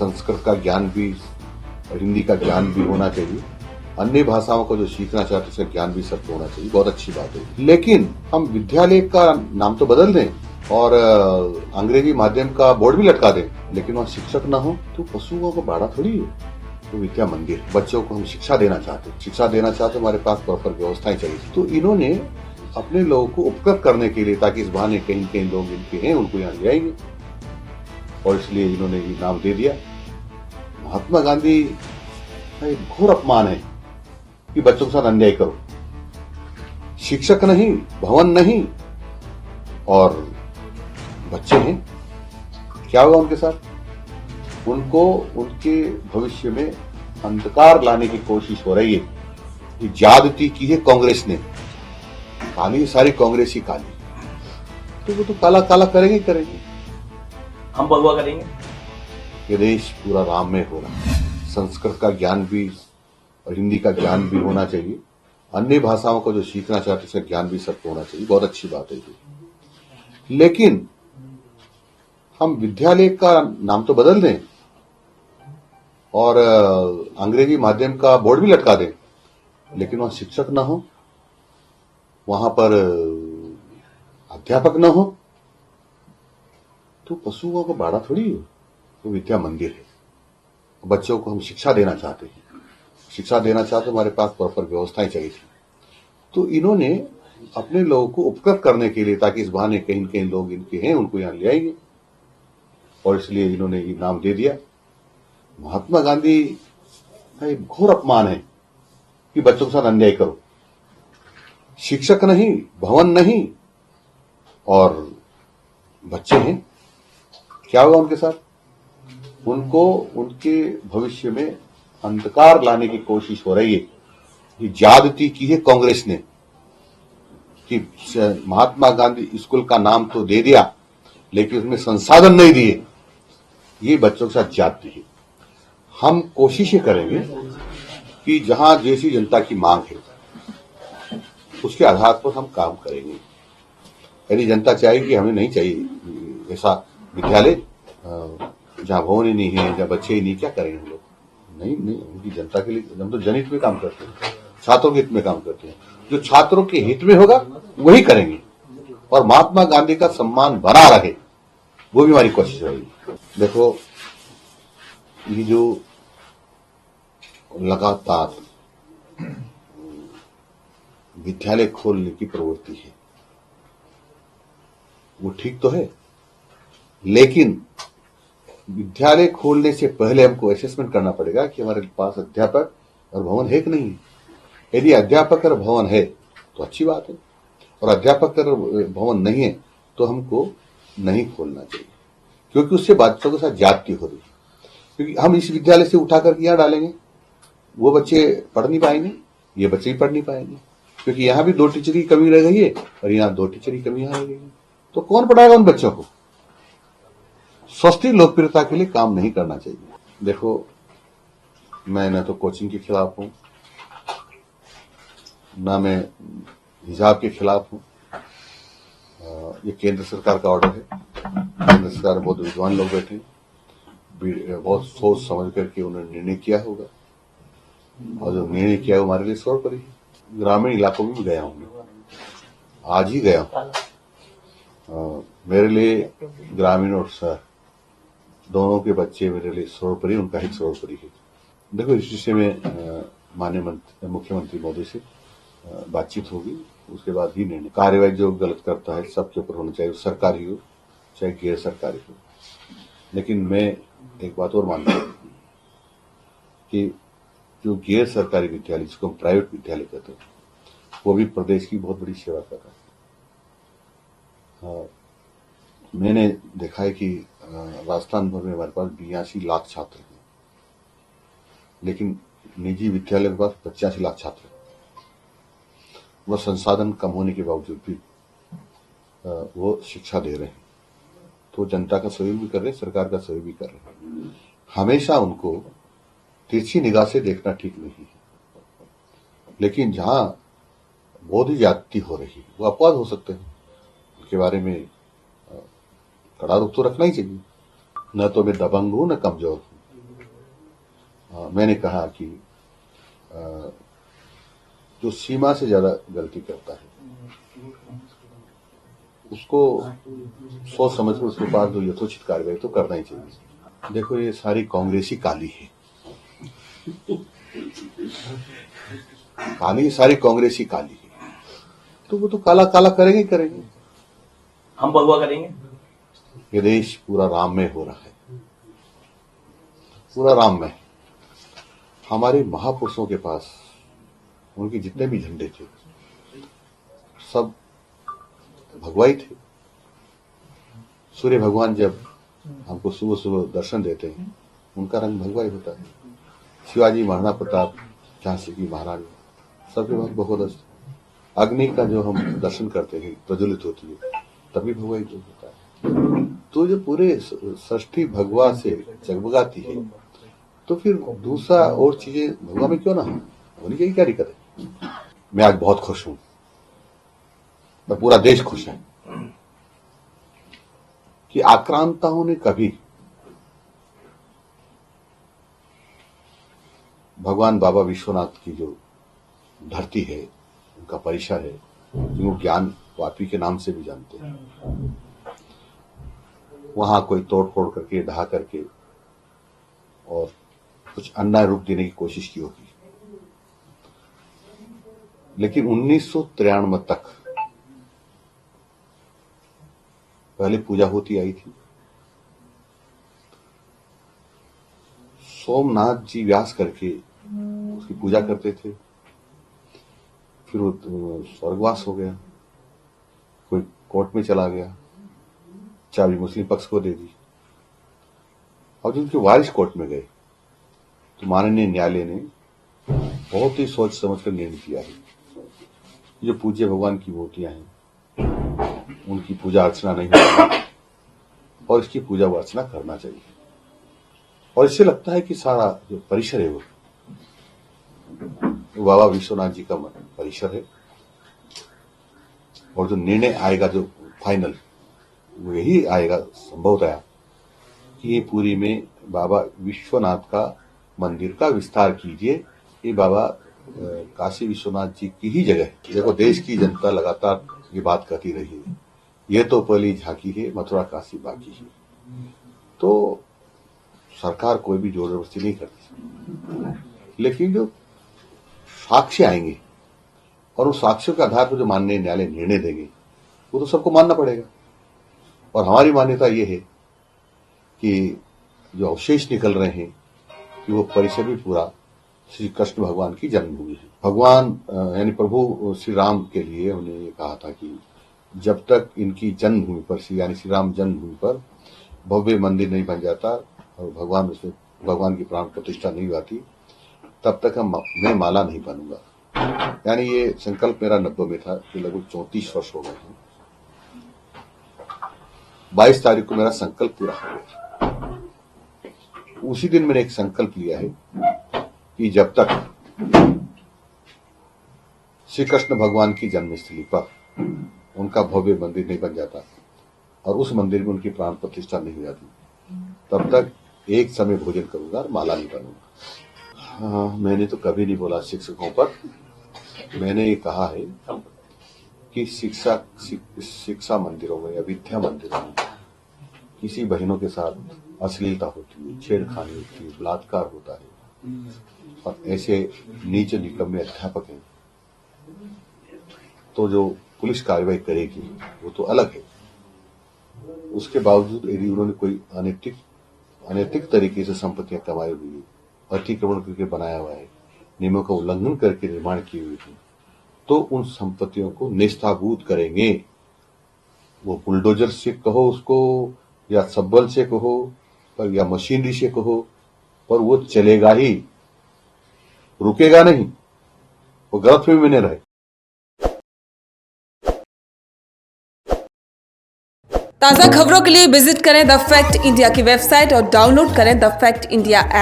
संस्कृत का ज्ञान भी और हिंदी का ज्ञान भी होना चाहिए। अन्य भाषाओं को जो सीखना चाहते हैं उसका ज्ञान भी सबको होना चाहिए, बहुत अच्छी बात है। लेकिन हम विद्यालय का नाम तो बदल दें और अंग्रेजी माध्यम का बोर्ड भी लटका दें, लेकिन वहाँ शिक्षक न हो तो पशुओं को बाड़ा थोड़ी है। तो विद्या मंदिर, बच्चों को हम शिक्षा देना चाहते हमारे पास प्रॉपर व्यवस्थाएं चाहिए। तो इन्होंने अपने लोगों को उपकृत करने के लिए, ताकि इस बहाने कहीं कहीं लोग इनके हैं उनको यहाँ ले आएंगे, और इसलिए इन्होंने ये नाम दे दिया। महात्मा गांधी का एक घोर अपमान है कि बच्चों के साथ अन्याय करो। शिक्षक नहीं, भवन नहीं, और बच्चे हैं, क्या होगा उनके साथ? उनको उनके भविष्य में अंधकार लाने की कोशिश हो रही है। ये ज्यादती की है कांग्रेस ने, काली सारी कांग्रेस ही काली, तो वो तो काला काला करेंगे करेंगे। हम भगवा करेंगे। ये देश पूरा राममय होगा। संस्कृत का ज्ञान भी और हिंदी का ज्ञान भी होना चाहिए। अन्य भाषाओं को जो सीखना चाहते हैं उसका ज्ञान भी सबको होना चाहिए, बहुत अच्छी बात है ये। लेकिन हम विद्यालय का नाम तो बदल दें और अंग्रेजी माध्यम का बोर्ड भी लटका दें, लेकिन वहां शिक्षक न हो, वहां पर अध्यापक न हो तो पशुओं को बाड़ा थोड़ी है। तो विद्या मंदिर है। बच्चों को हम शिक्षा देना चाहते हमारे पास प्रॉपर व्यवस्थाएं चाहिए। तो इन्होंने अपने लोगों को उपकृत करने के लिए, ताकि इस बहाने कहीं कहीं लोग इनके हैं उनको यहाँ ले आएंगे, और इसलिए इन्होंने ये नाम दे दिया। महात्मा गांधी का एक घोर अपमान है कि बच्चों के साथ अन्याय करो। शिक्षक नहीं, भवन नहीं, और बच्चे हैं, क्या होगा उनके साथ? उनको उनके भविष्य में अंधकार लाने की कोशिश हो रही है। ये ज्यादती की है कांग्रेस ने कि महात्मा गांधी स्कूल का नाम तो दे दिया, लेकिन उसमें संसाधन नहीं दिए। ये बच्चों के साथ ज्यादती है। हम कोशिश करेंगे कि जहां जैसी जनता की मांग है उसके आधार पर हम काम करेंगे। यदि जनता चाहेगी, हमें नहीं चाहिए ऐसा विद्यालय जहां भवन ही नहीं है, जहां बच्चे ही नहीं, क्या करेंगे हम लोग? नहीं, उनकी जनता के लिए हम तो जनहित में काम करते हैं, छात्रों के हित में काम करते हैं। जो छात्रों के हित में होगा वही करेंगे, और महात्मा गांधी का सम्मान बना रहे, वो भी हमारी कोशिश रहेगी। देखो, ये जो लगातार विद्यालय खोलने की प्रवृत्ति है वो ठीक तो है, लेकिन विद्यालय खोलने से पहले हमको असेसमेंट करना पड़ेगा कि हमारे पास अध्यापक और भवन है कि नहीं है। यदि अध्यापक और भवन है तो अच्छी बात है, और अध्यापक और भवन नहीं है तो हमको नहीं खोलना चाहिए, क्योंकि उससे बच्चों के साथ ज्यादती हो रही है। क्योंकि हम इस विद्यालय से उठा कर यहाँ डालेंगे, वो बच्चे पढ़ नहीं पाएंगे, ये बच्चे भी पढ़ नहीं पाएंगे, क्योंकि यहाँ भी 2 टीचर की कमी रह गई है और यहाँ 2 टीचर की कमी यहाँ रह गई है। तो कौन पढ़ाएगा उन बच्चों को? सस्ती लोकप्रियता के लिए काम नहीं करना चाहिए। देखो, मैं न तो कोचिंग के खिलाफ हूं, ना मैं हिजाब के खिलाफ हूं। ये केंद्र सरकार का ऑर्डर है। केंद्र सरकार में बहुत विद्वान लोग बैठे हैं, बहुत सोच समझ करके उन्होंने निर्णय किया होगा, और जो निर्णय किया है वो हमारे लिए सर्वोपरि है। ग्रामीण इलाकों में भी गया हूं, आज ही गया हूं। मेरे लिए ग्रामीण और शहर दोनों के बच्चे मेरे लिए सर्वोपरि, उनका हित सर्वोपरि है। देखो, इस विषय में माननीय मुख्यमंत्री महोदय से बातचीत होगी, उसके बाद ही निर्णय। कार्यवाही जो गलत करता है सबके ऊपर होना चाहिए, सरकारी हो चाहे गैर सरकारी हो। लेकिन मैं एक बात और मानता हूं कि जो गैर सरकारी विद्यालय, जिसको हम प्राइवेट विद्यालय कहते हैं, वो भी प्रदेश की बहुत बड़ी सेवा कर रहा है। मैंने देखा है कि राजस्थान भर में हमारे पास 82 लाख छात्र हैं, लेकिन निजी विद्यालय के पास 85 लाख छात्र हैं। वह संसाधन कम होने के बावजूद भी वो शिक्षा दे रहे हैं, तो जनता का सहयोग भी कर रहे हैं, सरकार का सहयोग भी कर रहे हैं। हमेशा उनको तिरछी निगाह से देखना ठीक नहीं है, लेकिन जहां बहुत ही ज्यादती हो रही है वो अपवाद हो सकते हैं, उनके बारे में कड़ा रुख तो रखना ही चाहिए। न तो मैं दबंग हूं न कमजोर हूं, मैंने कहा कि जो सीमा से ज्यादा गलती करता है उसको सोच समझ कर उसके पास जो यथोचित कार्रवाई तो करना ही चाहिए। देखो ये सारी कांग्रेसी काली है, काली सारी कांग्रेसी काली है, तो वो तो काला काला करेंगे ही करेंगे। हम भगवा करेंगे। ये देश पूरा राममय हो रहा है, पूरा राममय। हमारे महापुरुषों के पास उनके जितने भी झंडे थे सब भगवाई थे। सूर्य भगवान जब हमको सुबह सुबह दर्शन देते हैं उनका रंग भगवाई होता है। शिवाजी, महाराणा प्रताप, झांसी की महारानी, सबके वक्त भगवत। अग्नि का जो हम दर्शन करते हैं प्रज्वलित होती है तभी भगवाई जो होता है। तो जो पूरे षष्ठी भगवा से जगमगाती है तो फिर दूसरा और चीजें भगवा में क्यों ना होनी चाहिए, क्या दिक्कत है। मैं आज बहुत खुश हूं, मैं पूरा देश खुश है कि आक्रांताओं ने कभी भगवान बाबा विश्वनाथ की जो धरती है, उनका परिसर है, जिनको ज्ञान वापी के नाम से भी जानते हैं, वहां कोई तोड़ फोड़ करके ढहा करके और कुछ अन्याय रूप देने की कोशिश की होगी। लेकिन 1993 तक पहले पूजा होती आई थी। सोमनाथ जी व्यास करके उसकी पूजा करते थे, फिर वो स्वर्गवास हो गया, कोई कोर्ट में चला गया, चाबी मुस्लिम पक्ष को दे दी। और जब उनके वारिस कोर्ट में गए तो माननीय न्यायालय ने बहुत ही सोच समझ कर निर्णय किया है जो पूज्य भगवान की मूर्तियां हैं उनकी पूजा अर्चना नहीं होगी और इसकी पूजा व अर्चना करना चाहिए। और इससे लगता है कि सारा जो परिसर है वो बाबा विश्वनाथ जी का परिसर है और जो निर्णय आएगा जो फाइनल वो यही आएगा संभवतः कि ये पूरी में बाबा विश्वनाथ का मंदिर का विस्तार कीजिए। ये बाबा काशी विश्वनाथ जी की ही जगह है। देखो देश की जनता लगातार ये बात कहती रही है, ये तो पहली झांकी है, मथुरा काशी बाकी है। तो सरकार कोई भी जोर जबरदस्ती नहीं करती, लेकिन जो साक्ष्य आएंगे और उस साक्ष्यों के आधार पर जो माननीय न्यायालय निर्णय देंगे वो तो सबको मानना पड़ेगा। और हमारी मान्यता ये है कि जो अवशेष निकल रहे हैं कि वो परिसर भी पूरा श्री कृष्ण भगवान की जन्मभूमि है। भगवान यानी प्रभु श्री राम के लिए उन्होंने ये कहा था कि जब तक इनकी जन्मभूमि पर यानी श्री राम जन्मभूमि पर भव्य मंदिर नहीं बन जाता और भगवान की प्राण प्रतिष्ठा नहीं हुई तब तक मैं माला नहीं बनूंगा। यानी ये संकल्प मेरा 90 में था कि लगभग 34 वर्ष हो गए हैं। 22 तारीख को मेरा संकल्प पूरा हो गया। उसी दिन मैंने एक संकल्प लिया है कि जब तक श्री कृष्ण भगवान की जन्मस्थली पर उनका भव्य मंदिर नहीं बन जाता और उस मंदिर में उनकी प्राण प्रतिष्ठा नहीं हो जाती तब तक एक समय भोजन करूंगा और माला नहीं बनूंगा। हाँ, मैंने तो कभी नहीं बोला शिक्षकों पर। मैंने ये कहा है कि शिक्षा मंदिरों में या विद्या मंदिरों में किसी बहनों के साथ अश्लीलता होती है, छेड़खानी होती है, बलात्कार होता है और ऐसे नीच निकम्मे अध्यापक हैं तो जो पुलिस कार्रवाई करेगी वो तो अलग है। उसके बावजूद यदि उन्होंने कोई अनैतिक तरीके से संपत्तियां कमाई हुई है, अतिक्रमण करके बनाया हुआ है, नियमों का उल्लंघन करके निर्माण किए हुए थे तो उन संपत्तियों को नेस्ताभूत करेंगे। वो बुलडोजर से कहो उसको या सब्बल से कहो पर या मशीनरी से कहो पर वो चलेगा ही, रुकेगा नहीं। वो गलतफहमी में नहीं रहे। ताज़ा खबरों के लिए विजिट करें द फैक्ट इंडिया की वेबसाइट और डाउनलोड करें द फैक्ट इंडिया ऐप।